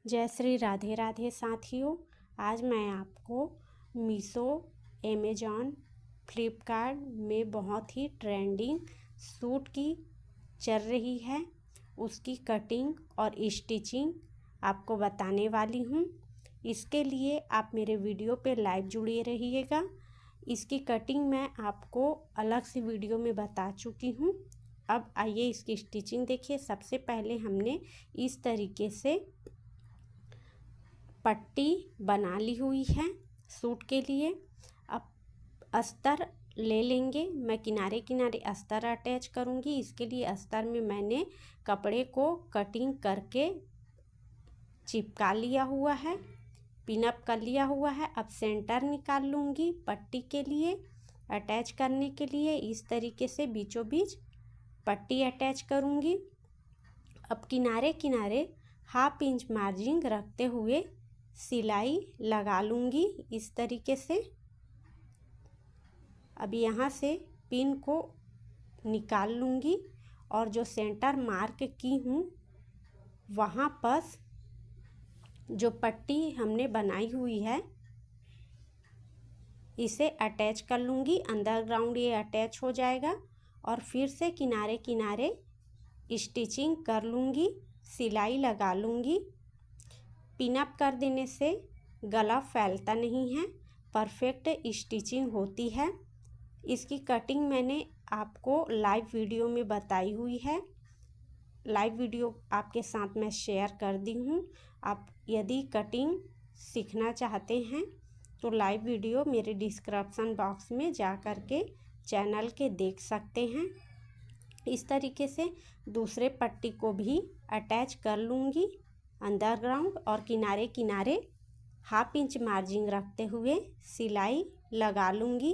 जय श्री राधे राधे साथियों। आज मैं आपको मीशो, अमेज़ॉन, फ्लिपकार्ट में बहुत ही ट्रेंडिंग सूट की चल रही है उसकी कटिंग और स्टिचिंग आपको बताने वाली हूँ। इसके लिए आप मेरे वीडियो पे लाइव जुड़े रहिएगा। इसकी कटिंग मैं आपको अलग से वीडियो में बता चुकी हूँ। अब आइए इसकी स्टिचिंग देखिए। सबसे पहले हमने इस तरीके से पट्टी बना ली हुई है सूट के लिए। अब अस्तर ले लेंगे। मैं किनारे किनारे अस्तर अटैच करूँगी। इसके लिए अस्तर में मैंने कपड़े को कटिंग करके चिपका लिया हुआ है, पिनअप कर लिया हुआ है। अब सेंटर निकाल लूँगी पट्टी के लिए अटैच करने के लिए। इस तरीके से बीचों बीच पट्टी अटैच करूँगी। अब किनारे किनारे हाफ इंच मार्जिन रखते हुए सिलाई लगा लूँगी इस तरीके से। अब यहाँ से पिन को निकाल लूँगी और जो सेंटर मार्क की हूँ वहाँ पर जो पट्टी हमने बनाई हुई है इसे अटैच कर लूँगी। अंडरग्राउंड ये अटैच हो जाएगा और फिर से किनारे किनारे स्टिचिंग कर लूँगी, सिलाई लगा लूँगी। पिनअप कर देने से गला फैलता नहीं है, परफेक्ट स्टिचिंग होती है। इसकी कटिंग मैंने आपको लाइव वीडियो में बताई हुई है। लाइव वीडियो आपके साथ मैं शेयर कर दी हूँ। आप यदि कटिंग सीखना चाहते हैं तो लाइव वीडियो मेरे डिस्क्रिप्शन बॉक्स में जा कर के चैनल के देख सकते हैं। इस तरीके से दूसरे पट्टी को भी अटैच कर लूँगी अंडरग्राउंड और किनारे किनारे हाफ इंच मार्जिन रखते हुए सिलाई लगा लूँगी।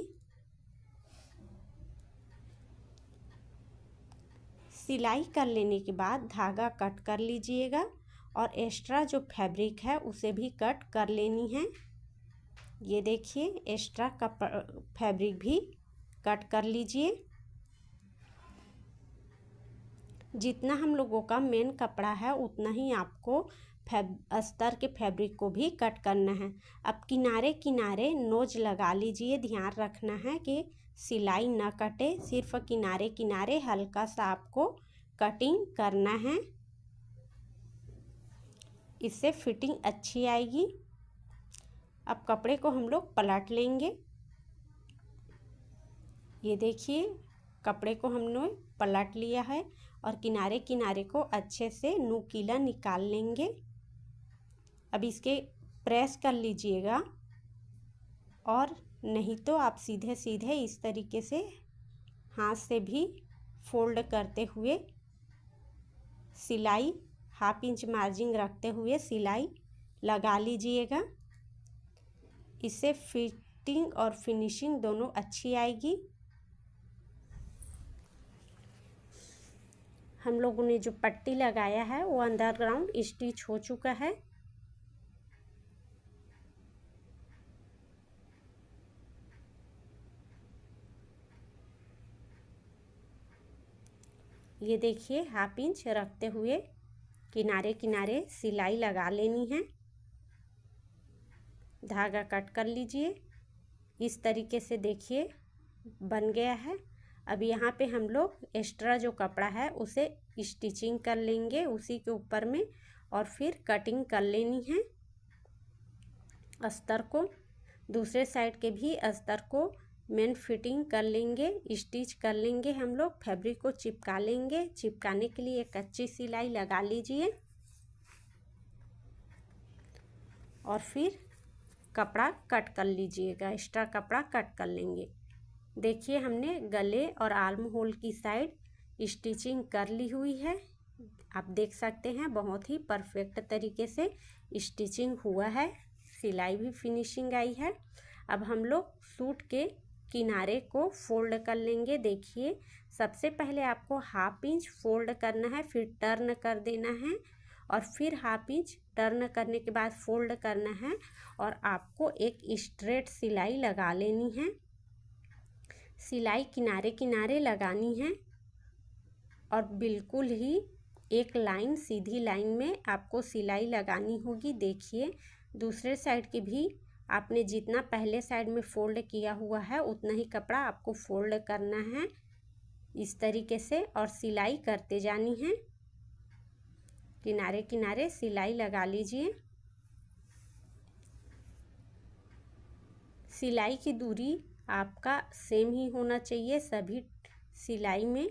सिलाई कर लेने के बाद धागा कट कर लीजिएगा और एक्स्ट्रा जो फैब्रिक है उसे भी कट कर लेनी है। ये देखिए एक्स्ट्रा का फैब्रिक भी कट कर लीजिए। जितना हम लोगों का मेन कपड़ा है उतना ही आपको अस्तर के फैब्रिक को भी कट करना है। अब किनारे किनारे नोज लगा लीजिए। ध्यान रखना है कि सिलाई ना कटे, सिर्फ किनारे किनारे हल्का सा आपको कटिंग करना है, इससे फिटिंग अच्छी आएगी। अब कपड़े को हम लोग पलट लेंगे। ये देखिए कपड़े को हमने पलट लिया है और किनारे किनारे को अच्छे से नुकीला निकाल लेंगे। अब इसके प्रेस कर लीजिएगा और नहीं तो आप सीधे सीधे इस तरीके से हाथ से भी फोल्ड करते हुए सिलाई हाफ इंच मार्जिन रखते हुए सिलाई लगा लीजिएगा। इससे फिटिंग और फिनिशिंग दोनों अच्छी आएगी। हम लोगों ने जो पट्टी लगाया है वो अंडरग्राउंड स्टिच हो चुका है। ये देखिए हाफ इंच रखते हुए किनारे किनारे सिलाई लगा लेनी है। धागा कट कर लीजिए। इस तरीके से देखिए बन गया है। अब यहाँ पे हम लोग एक्स्ट्रा जो कपड़ा है उसे स्टिचिंग कर लेंगे उसी के ऊपर में और फिर कटिंग कर लेनी है अस्तर को। दूसरे साइड के भी अस्तर को मेन फिटिंग कर लेंगे, स्टिच कर लेंगे। हम लोग फैब्रिक को चिपका लेंगे। चिपकाने के लिए एक कच्ची सिलाई लगा लीजिए और फिर कपड़ा कट कर लीजिएगा। एक्स्ट्रा कपड़ा कट कर लेंगे। देखिए हमने गले और आर्म होल की साइड स्टिचिंग कर ली हुई है। आप देख सकते हैं बहुत ही परफेक्ट तरीके से स्टिचिंग हुआ है, सिलाई भी फिनिशिंग आई है। अब हम लोग सूट के किनारे को फोल्ड कर लेंगे। देखिए सबसे पहले आपको हाफ इंच फोल्ड करना है, फिर टर्न कर देना है और फिर हाफ इंच टर्न करने के बाद फोल्ड करना है और आपको एक स्ट्रेट सिलाई लगा लेनी है। सिलाई किनारे किनारे लगानी है और बिल्कुल ही एक लाइन सीधी लाइन में आपको सिलाई लगानी होगी। देखिए दूसरे साइड की भी आपने जितना पहले साइड में फोल्ड किया हुआ है उतना ही कपड़ा आपको फोल्ड करना है इस तरीके से, और सिलाई करते जानी है। किनारे किनारे सिलाई लगा लीजिए। सिलाई की दूरी आपका सेम ही होना चाहिए सभी सिलाई में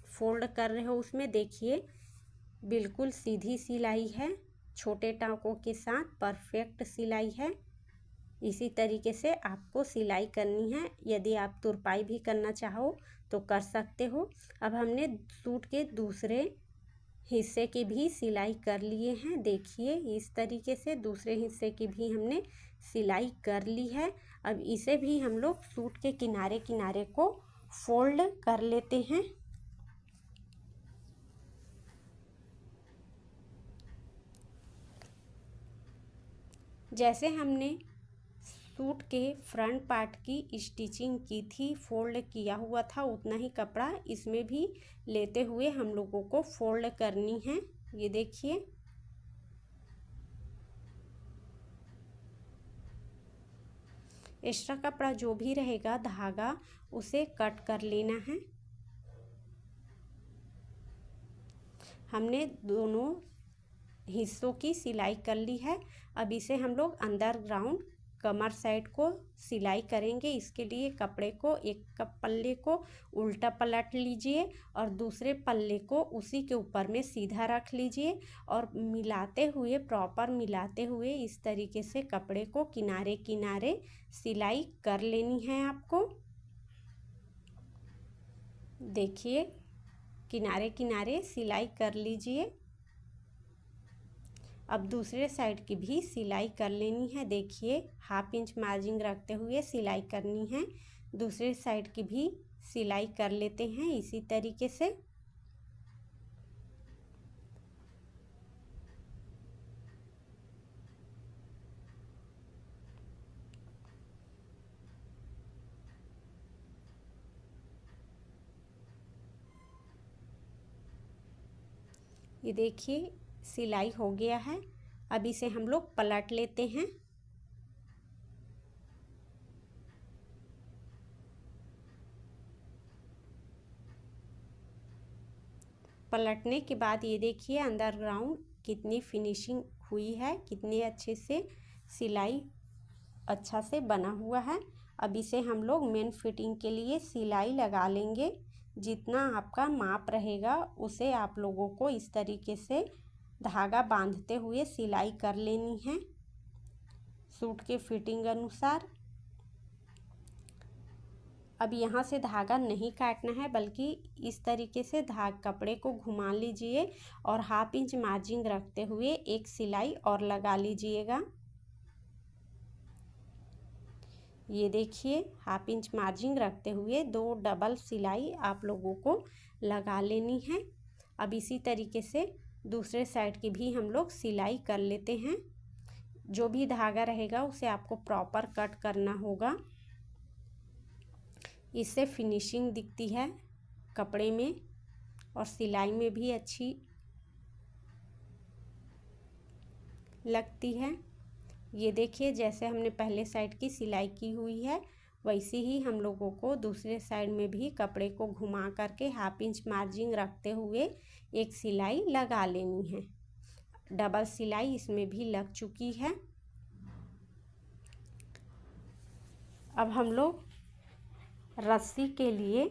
फोल्ड कर रहे हो उसमें। देखिए बिल्कुल सीधी सिलाई है, छोटे टाँकों के साथ परफेक्ट सिलाई है। इसी तरीके से आपको सिलाई करनी है। यदि आप तुरपाई भी करना चाहो तो कर सकते हो। अब हमने सूट के दूसरे हिस्से की भी सिलाई कर लिए हैं। देखिए इस तरीके से दूसरे हिस्से की भी हमने सिलाई कर ली है। अब इसे भी हम लोग सूट के किनारे किनारे को फोल्ड कर लेते हैं। जैसे हमने सूट के फ्रंट पार्ट की स्टिचिंग की थी, फोल्ड किया हुआ था, उतना ही कपड़ा इसमें भी लेते हुए हम लोगों को फोल्ड करनी है। ये देखिए एक्स्ट्रा कपड़ा जो भी रहेगा धागा उसे कट कर लेना है। हमने दोनों हिस्सों की सिलाई कर ली है। अब इसे हम लोग अंदर ग्राउंड कमर साइड को सिलाई करेंगे। इसके लिए कपड़े को एक पल्ले को उल्टा पलट लीजिए और दूसरे पल्ले को उसी के ऊपर में सीधा रख लीजिए और मिलाते हुए प्रॉपर मिलाते हुए इस तरीके से कपड़े को किनारे किनारे सिलाई कर लेनी है आपको। देखिए किनारे किनारे सिलाई कर लीजिए। अब दूसरे साइड की भी सिलाई कर लेनी है। देखिए 1/2 इंच मार्जिन रखते हुए सिलाई करनी है। दूसरे साइड की भी सिलाई कर लेते हैं इसी तरीके से। ये देखिए सिलाई हो गया है। अब इसे हम लोग पलट लेते हैं। पलटने के बाद ये देखिए अंडरग्राउंड कितनी फिनिशिंग हुई है, कितने अच्छे से सिलाई अच्छा से बना हुआ है। अब इसे हम लोग मेन फिटिंग के लिए सिलाई लगा लेंगे। जितना आपका माप रहेगा उसे आप लोगों को इस तरीके से धागा बांधते हुए सिलाई कर लेनी है सूट के फिटिंग अनुसार। अब यहाँ से धागा नहीं काटना है बल्कि इस तरीके से कपड़े को घुमा लीजिए और 1/2 इंच मार्जिन रखते हुए एक सिलाई और लगा लीजिएगा। ये देखिए 1/2 इंच मार्जिन रखते हुए 2 डबल सिलाई आप लोगों को लगा लेनी है। अब इसी तरीके से दूसरे साइड की भी हम लोग सिलाई कर लेते हैं। जो भी धागा रहेगा उसे आपको प्रॉपर कट करना होगा। इससे फिनिशिंग दिखती है कपड़े में और सिलाई में भी अच्छी लगती है। ये देखिए जैसे हमने पहले साइड की सिलाई की हुई है वैसे ही हम लोगों को दूसरे साइड में भी कपड़े को घुमा करके 1/2 इंच मार्जिन रखते हुए एक सिलाई लगा लेनी है। डबल सिलाई इसमें भी लग चुकी है। अब हम लोग रस्सी के लिए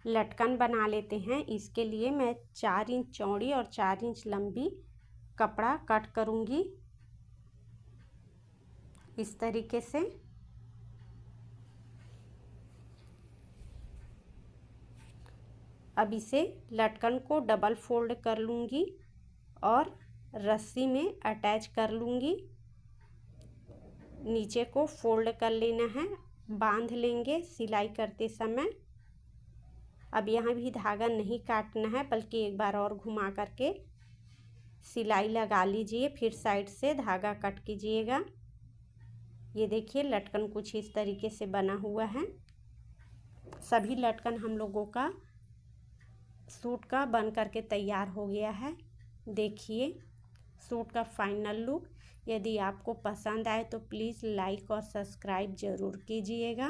लटकन बना लेते हैं। इसके लिए मैं 4 इंच चौड़ी और 4 इंच लंबी कपड़ा कट करूँगी इस तरीके से। अब इसे लटकन को डबल फोल्ड कर लूँगी और रस्सी में अटैच कर लूँगी। नीचे को फोल्ड कर लेना है, बांध लेंगे सिलाई करते समय। अब यहाँ भी धागा नहीं काटना है बल्कि एक बार और घुमा करके सिलाई लगा लीजिए, फिर साइड से धागा कट कीजिएगा। ये देखिए लटकन कुछ इस तरीके से बना हुआ है। सभी लटकन हम लोगों का सूट का बन करके तैयार हो गया है। देखिए सूट का फाइनल लुक। यदि आपको पसंद आए तो प्लीज़ लाइक और सब्सक्राइब ज़रूर कीजिएगा।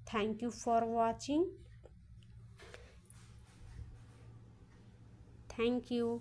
Thank you for watching. Thank you.